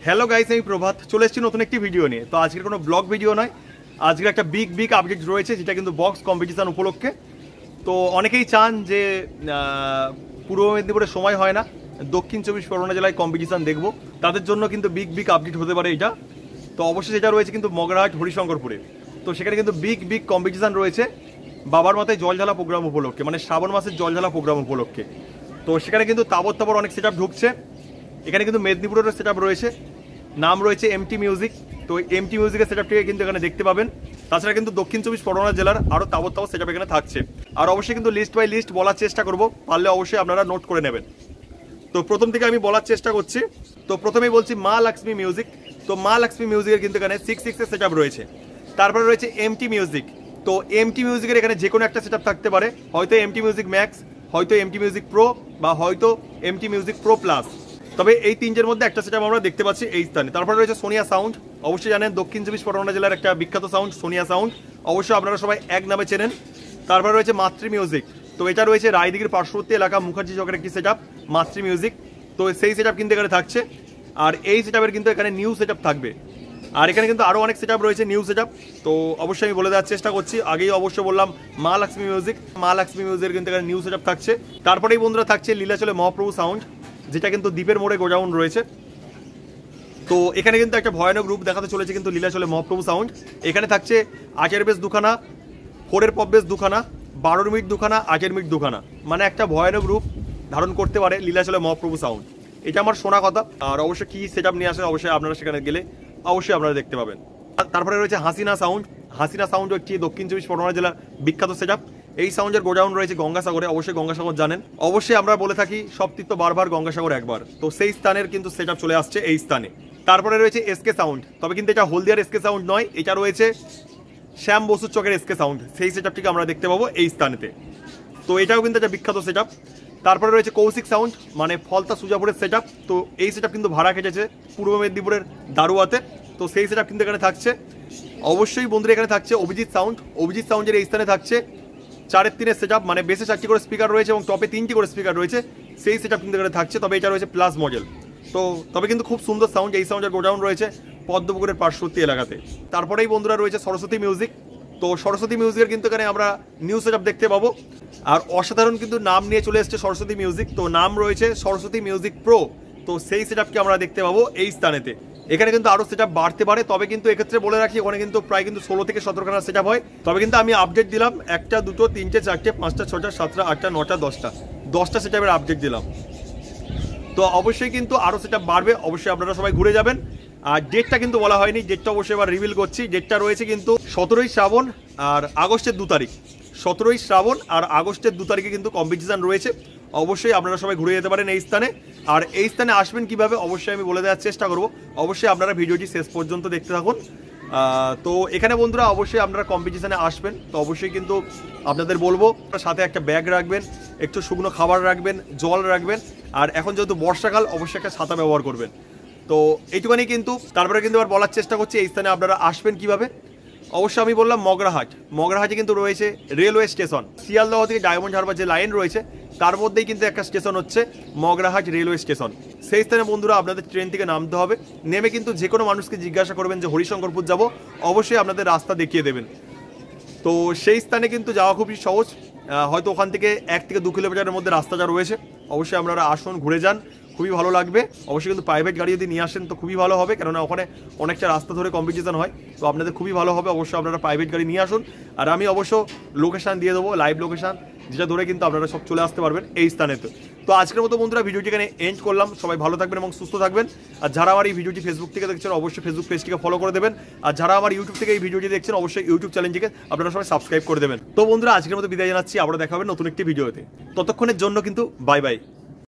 Hello guys, আমি প্রভাত চলে এসেছি নতুন একটি ভিডিও নিয়ে। তো আজকের কোনো ব্লগ ভিডিও নয়, আজকের একটা বিগ আপডেট রয়েছে যেটা কিন্তু বক্স কম্পিটিশন উপলক্ষে। তো অনেকেই চান যে পূর্ব মেদিনীপুরে সময় হয় না, দক্ষিণ 24 পরগনা জেলায় কম্পিটিশন দেখবো, তাদের জন্য কিন্তু বিগ আপডেট হতে পারে এটা। তো অবশ্যই সেটা রয়েছে কিন্তু মগরাহাট হরিশঙ্করপুরে। তো সেখানে কিন্তু বিগ কম্পিটিশন রয়েছে বাবার মাথায় জল ঢালা প্রোগ্রাম উপলক্ষে, মানে শ্রাবণ মাসের জল ঢালা প্রোগ্রাম উপলক্ষে। তো সেখানে কিন্তু তাবর অনেক সেট আপ ঢুকছে। এখানে কিন্তু মেদিনীপুরেরও সেট আপ রয়েছে, নাম রয়েছে এমটি মিউজিক। তো এমটি মিউজিকের সেট আপটিকে কিন্তু এখানে দেখতে পাবেন। তাছাড়া কিন্তু দক্ষিণ 24 পরগনা জেলার আরও তাবর সেট আপ এখানে থাকছে। আর অবশ্যই কিন্তু লিস্ট বাই লিস্ট বলার চেষ্টা করব, পারলে অবশ্যই আপনারা নোট করে নেবেন। তো প্রথম থেকে আমি বলার চেষ্টা করছি। তো প্রথমেই বলছি মা লক্ষ্মী মিউজিক। তো মা লক্ষ্মী মিউজিকের কিন্তু এখানে 6 এর সেট আপ রয়েছে। তারপরে রয়েছে এমটি মিউজিক। তো এমটি মিউজিকের এখানে যে কোনো একটা সেট আপ থাকতে পারে, হয়তো এমটি মিউজিক ম্যাক্স, হয়তো এমটি মিউজিক প্রো, বা হয়তো এমটি মিউজিক প্রো প্লাস। তবে এই তিনটের মধ্যে একটা সেট আপ আমরা দেখতে পাচ্ছি এই স্থানে। তারপরে রয়েছে সোনিয়া সাউন্ড। অবশ্যই জানেন দক্ষিণ 24 পরগনা জেলার একটা বিখ্যাত সাউন্ড সোনিয়া সাউন্ড, অবশ্যই আপনারা সবাই এক নামে চেনেন। তারপরে রয়েছে মাতৃ মিউজিক। তো এটা রয়েছে রায়দিঘির পার্শ্ববর্তী এলাকা মুখার্জি চকের একটি সেট আপ, মাতৃ মিউজিক। তো সেই সেট আপ কিন্তু এখানে থাকছে। আর এই সেট আপের কিন্তু এখানে নিউ সেট আপ থাকবে। আর এখানে কিন্তু আরও অনেক সেট আপ রয়েছে নিউ সেট আপ। তো অবশ্যই আমি বলে দেওয়ার চেষ্টা করছি, আগেই অবশ্যই বললাম মা লক্ষ্মী মিউজিক। মা লক্ষ্মী মিউজিকের কিন্তু এখানে নিউ সেট আপ থাকছে। তারপরেই বন্ধুরা থাকছে লীলাচলে মহাপ্রভু সাউন্ড, যেটা কিন্তু দ্বীপের মোড়ে গোডাউন রয়েছে। তো এখানে কিন্তু একটা ভয়ানক রূপ দেখাতে চলেছে কিন্তু লীলাচলে মহাপ্রভু সাউন্ড। এখানে থাকছে 8 বেস দুখানা, 4 পপ বেস দুখানা, 12 মিনিট দুখানা, 8 মিনিট দুখানা, মানে একটা ভয়ানক রূপ ধারণ করতে পারে লীলাচলে মহাপ্রভু সাউন্ড। এটা আমার শোনা কথা। আর অবশ্যই কি সেট আপ নিয়ে আসে অবশ্যই আপনারা সেখানে গেলে অবশ্যই আপনারা দেখতে পাবেন। তারপরে রয়েছে হাসিনা সাউন্ড। হাসিনা সাউন্ড একটি দক্ষিণ 24 পরগনা জেলার বিখ্যাত সেট আপ। এই সাউন্ডের গোডাউন রয়েছে গঙ্গাসাগরে, অবশ্যই গঙ্গাসাগর জানেন। অবশ্যই আমরা বলে থাকি সব তীর্থ বারবার, গঙ্গাসাগর একবার। তো সেই স্থানের কিন্তু সেট আপ চলে আসছে এই স্থানে। তারপরে রয়েছে এসকে সাউন্ড। তবে কিন্তু এটা হলদিয়ার এসকে সাউন্ড নয়, এটা রয়েছে শ্যাম বসুর চকের এসকে সাউন্ড। সেই সেট আপটিকে আমরা দেখতে পাবো এই স্থানেতে। তো এটাও কিন্তু একটা বিখ্যাত সেট আপ। তারপরে রয়েছে কৌশিক সাউন্ড, মানে ফলতা সুজাপুরের সেট আপ। তো এই সেট আপ কিন্তু ভাড়া খেটেছে পূর্ব মেদিনীপুরের দারুয়াতে। তো সেই সেট আপ কিন্তু এখানে থাকছে। অবশ্যই বন্ধুরা এখানে থাকছে অভিজিৎ সাউন্ড। অভিজিৎ সাউন্ডের এই স্থানে থাকছে 4-3 সেট আপ, মানে বেসে 4টি করে স্পিকার রয়েছে এবং টপে 3টি করে স্পিকার রয়েছে। সেই সেট আপ কিন্তু এখানে থাকছে। তবে এটা রয়েছে প্লাস মডেল। তো তবে কিন্তু খুব সুন্দর সাউন্ড। এই সাউন্ডের গোডাউন রয়েছে পদ্মপুকুরের পার্শ্ববর্তী এলাকাতে। তারপরেই বন্ধুরা রয়েছে সরস্বতী মিউজিক। তো সরস্বতী মিউজিকের কিন্তু এখানে আমরা নিউ সেট আপ দেখতে পাবো। আর অসাধারণ কিন্তু নাম নিয়ে চলে এসছে সরস্বতী মিউজিক। তো নাম রয়েছে সরস্বতী মিউজিক প্রো। তো সেই সেট আপকে আমরা দেখতে পাবো এই স্থানেতে। এখানে কিন্তু আরও সেট আপ বাড়তে পারে। তবে কিন্তু এক্ষেত্রে বলে রাখি ওখানে কিন্তু প্রায় কিন্তু 16 থেকে 17খানা সেট আপ হয়। তবে কিন্তু আমি আপডেট দিলাম 1টা 2টো 3টে 4টে 5টা 6টা 7টা 8টা 9টা 10টা সেট আপের আপডেট দিলাম। তো অবশ্যই কিন্তু আরও সেট আপ বাড়বে, অবশ্যই আপনারা সবাই ঘুরে যাবেন। আর ডেটটা কিন্তু বলা হয়নি, ডেটটা অবশ্যই এবার রিভিল করছি। ডেটটা রয়েছে কিন্তু 17ই শ্রাবণ আর আগস্টের 2 তারিখ। 17ই শ্রাবণ আর আগস্টের 2 তারিখে কিন্তু কম্পিটিশান রয়েছে। অবশ্যই আপনারা সবাই ঘুরে যেতে পারেন এই স্থানে। আর এই স্থানে আসবেন কিভাবে অবশ্যই আমি বলে দেওয়ার চেষ্টা করব। অবশ্যই আপনারা ভিডিওটি শেষ পর্যন্ত দেখতে থাকুন। তো এখানে বন্ধুরা অবশ্যই আপনারা কম্পিটিশানে আসবেন। তো অবশ্যই কিন্তু আপনাদের বলবো সাথে একটা ব্যাগ রাখবেন, একটু শুকনো খাবার রাখবেন, জল রাখবেন। আর এখন যেহেতু বর্ষাকাল অবশ্যই একটা ছাতা ব্যবহার করবেন। তো এইটুখানি কিন্তু। তারপরে কিন্তু আবার বলার চেষ্টা করছি এই স্থানে আপনারা আসবেন কিভাবে। অবশ্যই আমি বললাম মগরাহাটে কিন্তু রয়েছে রেলওয়ে স্টেশন। শিয়ালদহ থেকে ডায়মন্ড হারবার যে লাইন রয়েছে তার মধ্যেই কিন্তু একটা স্টেশন হচ্ছে মগরাহাট রেলওয়ে স্টেশন। সেই স্থানে বন্ধুরা আপনাদের ট্রেন থেকে নামতে হবে। নেমে কিন্তু যে কোনো মানুষকে জিজ্ঞাসা করবেন যে হরিশঙ্করপুর যাব, অবশ্যই আপনাদের রাস্তা দেখিয়ে দেবেন। তো সেই স্থানে কিন্তু যাওয়া খুবই সহজ। হয়তো ওখান থেকে 1 থেকে 2 কিলোমিটারের মধ্যে রাস্তাটা রয়েছে। অবশ্যই আপনারা আসুন, ঘুরে যান, খুবই ভালো লাগবে। অবশ্যই কিন্তু প্রাইভেট গাড়ি যদি নিয়ে আসেন তো খুবই ভালো হবে, কেননা ওখানে অনেকটা রাস্তা ধরে কম্পিটিশন হয়। তো আপনাদের খুবই ভালো হবে, অবশ্যই আপনারা প্রাইভেট গাড়ি নিয়ে আসুন। আর আমি অবশ্য লোকেশান দিয়ে দেবো, লাইভ লোকেশান, যেটা ধরে কিন্তু আপনারা সব চলে আসতে পারবেন এই স্থানেতে। তো আজকের মতো বন্ধুরা ভিডিওটি এখানে এন্ড করলাম। সবাই ভালো থাকবেন এবং সুস্থ থাকবেন। আর যারা আমার এই ভিডিওটি ফেসবুক থেকে দেখছেন অবশ্যই ফেসবুক পেজটিকে ফলো করে দেবেন। আর যারা আমার ইউটিউব থেকে এই ভিডিওটি দেখছেন অবশ্যই ইউটিউব চ্যানেলটিকে আপনারা সবাই সাবস্ক্রাইব করে দেবেন। তো বন্ধুরা আজকের মতো বিদায় জানাচ্ছি, আবার দেখা হবে নতুন একটি ভিডিওতে। ততক্ষণের জন্য কিন্তু বাই বাই।